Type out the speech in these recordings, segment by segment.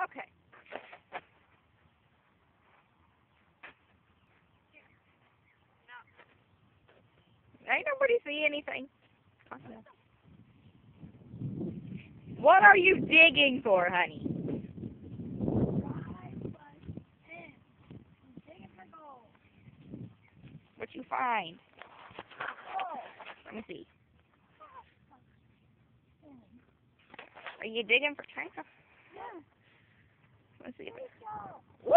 Okay. Ain't nobody see anything. What are you digging for, honey? What you find? Let me see. Are you digging for treasure? Let's see. Woo!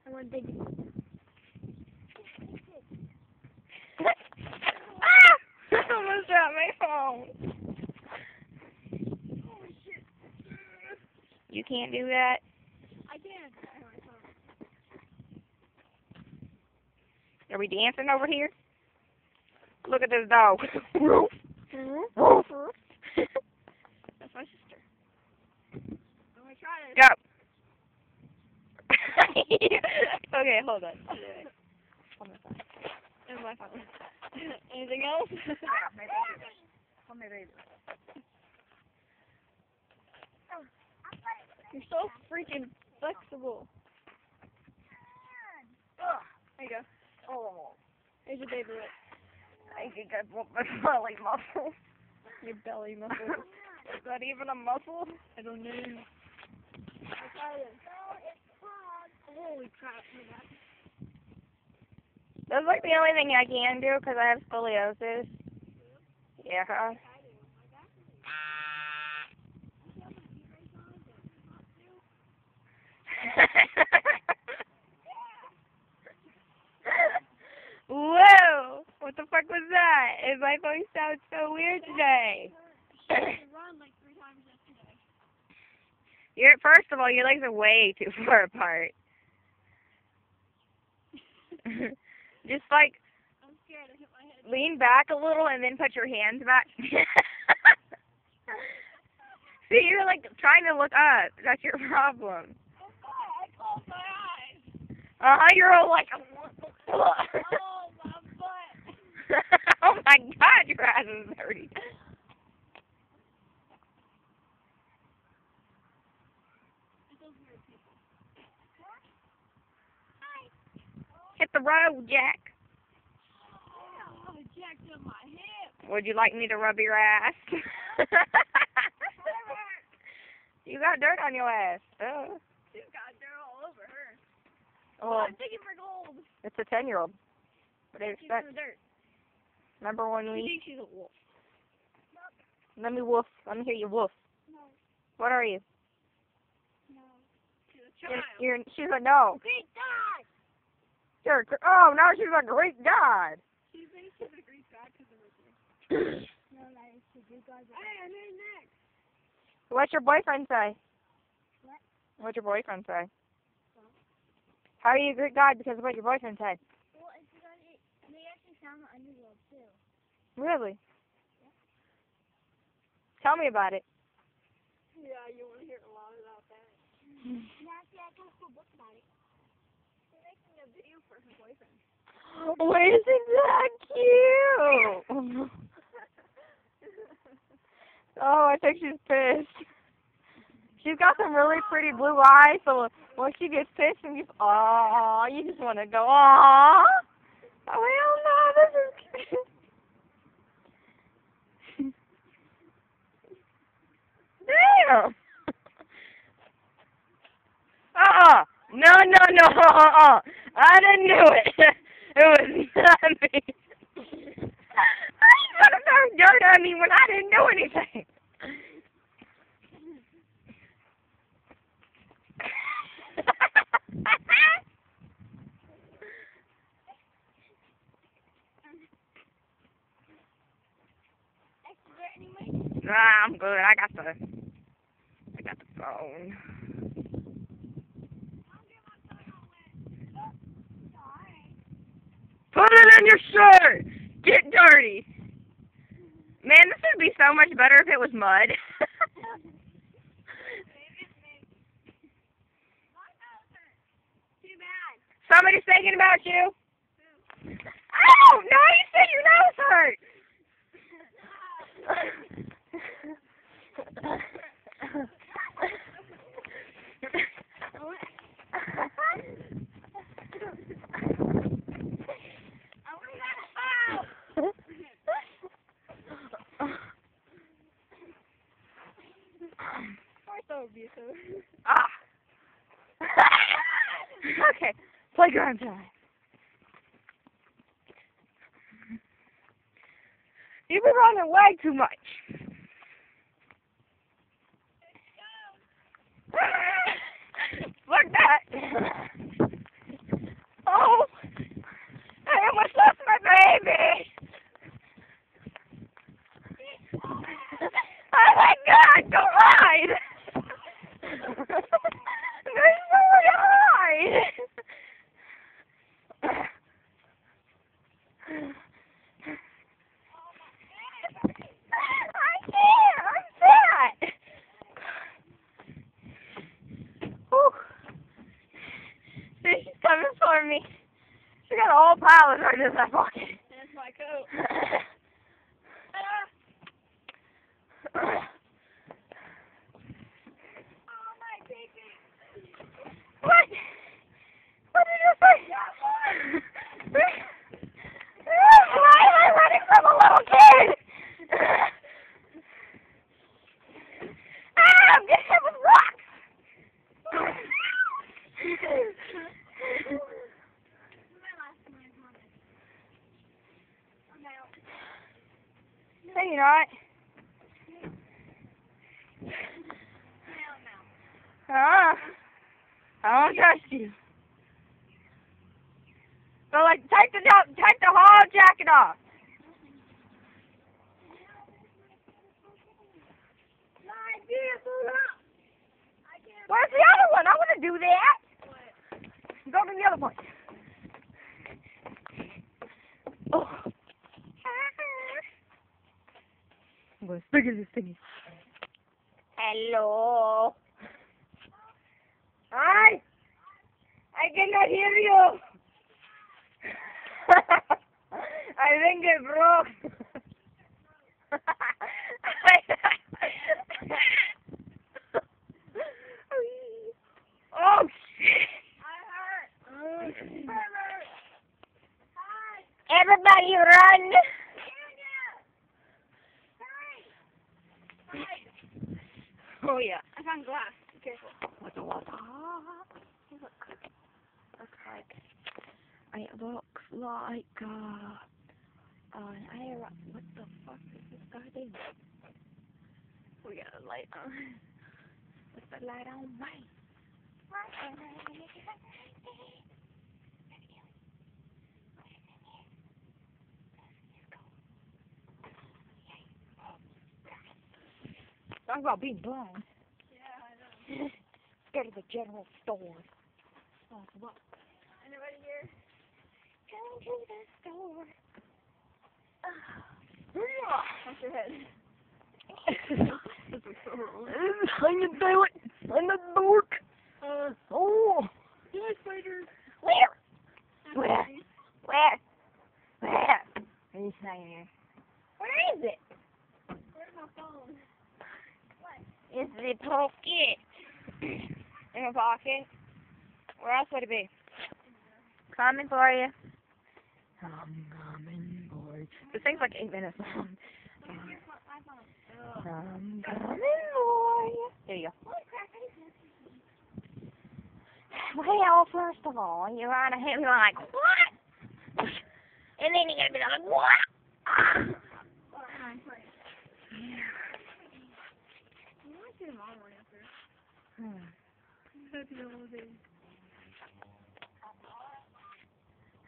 I want to dig. Ah! I almost dropped my phone. Holy shit. You can't do that. I can. Are we dancing over here? Look at this dog. Woof. Woof. That's my sister. I'm going to try this. Go. Okay, hold on. There's my phone. Anything else? Oh, my baby. You're so freaking flexible. There you go. Oh, Here's your baby whip. I think I broke my belly muscle. Your belly muscle. Is that even a muscle? I don't know. Holy crap, my God. That's like the only thing I can do because I have scoliosis. Yeah. Whoa! What the fuck was that? Is my voice sound so weird today? Run like 3 times yesterday. First of all, your legs are way too far apart. Just like I'm scared. I hit my head. lean back a little and then put your hands back. See, you're like trying to look up. That's your problem. I closed my eyes. You're all like. Oh, my butt. Oh my God, your ass is dirty. Hit the road, Jack. Oh, I jacked up my hip. Would you like me to rub your ass? You got dirt on your ass. Oh. She's got dirt all over her. Well, I'm digging for gold. it's a 10-year-old. What do you She's in expect? the dirt. Remember when She we... thinks she's a wolf. Let me woof. Let me hear you woof. No. What are you? No. She's a child. She's a no. Greek god! Oh, now she's a Greek god. She thinks she's a Greek god because of her thing. No, that is the Greek god. Hey, I'm in next. What's your boyfriend say? What? What's your boyfriend say? How are you a Greek god because of what your boyfriend said? Well, it's because they actually found the underworld, too. Really? Tell me about it. Yeah, you want to hear a lot about that. Nancy, I can still book about it. She's making a video for her boyfriend. Wait, isn't that cute? Oh, I think she's pissed. She's got some really pretty blue eyes, so when she gets pissed and you just want to go, aww. Oh, hell no, this is cute. Damn. No. I didn't do it. It was not me. How you gonna throw dirt on me when I didn't do anything? Nah, I'm good. I got the phone. Put it in your shirt. Get dirty. Man, this would be so much better if it was mud. Somebody's thinking about you. Oh, no, you said your nose hurt. so abusive. Ah. Okay, playground time. You've been running way too much. Look that. Oh, I almost lost my baby. Oh my God, go ride. There's nowhere to hide. I can't. I'm fat. Whew. See, she's coming for me. She got a whole pile of right in that pocket. That's my coat. Oh, my baby. What? What did you say? Why am I running from a little kid? Ah, I'm getting hit with rocks. No, you're not. I don't trust you. So, like, take the whole jacket off. Where's the other one? I want to do that. Go to the other one. Oh. I'm going to stick in this thingy. Hello. Hi. I cannot hear you. I think it broke. Oh shit! I hurt. Everybody run! Oh yeah. I found glass. Be careful. What the what? It looks like what the fuck is this guy doing? We got a light on. What's the light on, mate? Talk about being blind. Yeah, I know. Go to the general store. Oh, what? Anybody here? Go to the store. Watch your head. How you doing? I'm the dork. Oh. Yeah, spider. Where? He's saying. Where is it? Where's my phone? It's the pocket. In my pocket. Where else would it be? Coming for you. I'm coming for you. This thing's like 8 minutes long. I'm coming for you. There you go. Well, first of all, you're on a hit. You're like, what? And then you're going to be like, what?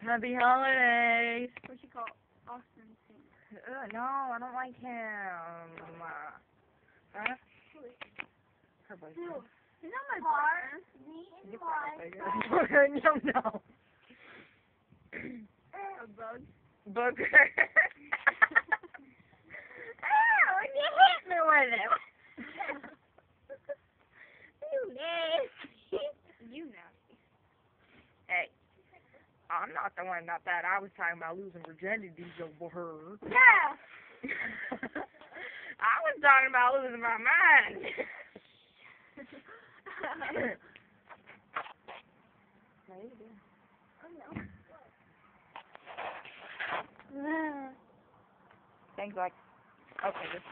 Happy holidays. What you call Austin? No, I don't like him. Huh? Her boyfriend. He's not my bar. Me and No. A bug. Booger. Oh, you hit me with it. You nasty. You nasty. Hey, I'm not the one about that. I was talking about losing virginity over her. Yeah. I was talking about losing my mind. Things like, okay, this